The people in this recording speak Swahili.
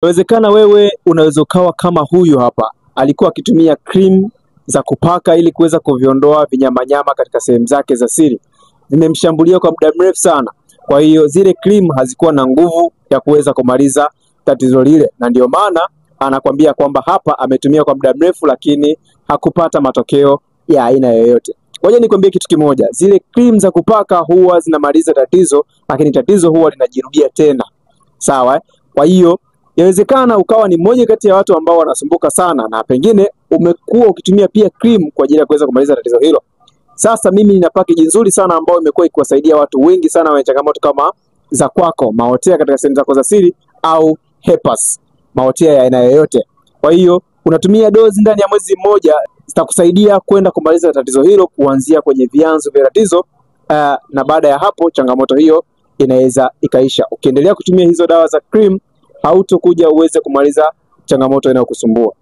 Inawezekana wewe unaweza ukawa kama huyu hapa, alikuwa akitumia cream za kupaka ili kuweza kuviondoa vinyamanyama katika sehemu zake za siri. Zimemshambulia kwa muda mrefu sana. Kwa hiyo zile cream hazikuwa na nguvu ya kuweza kumaliza tatizo lile, na ndio maana anakwambia kwamba hapa ametumia kwa muda mrefu lakini hakupata matokeo ya aina yoyote. Ngoja nikwambie kitu kimoja, zile cream za kupaka huwa zinamaliza tatizo, lakini tatizo huwa linajirudia tena. Sawa? Kwa hiyo inawezekana ukawa ni mmoja kati ya watu ambao wanasumbuka sana na pengine umekuwa ukitumia pia cream kwa ajili ya kuweza kumaliza tatizo hilo. Sasa mimi nina package nzuri sana ambayo imekuwa ikiwasaidia watu wengi sana wenye changamoto kama za kwako, maotea katika sehemu zako za siri au herpes, maotea ya aina yoyote. Kwa hiyo unatumia dozi ndani ya mwezi mmoja, zitakusaidia kwenda kumaliza tatizo hilo kuanzia kwenye vyanzo vya tatizo, na baada ya hapo changamoto hiyo inaweza ikaisha. Ukiendelea kutumia hizo dawa za cream, hautokuja uweze kumaliza changamoto inayokusumbua.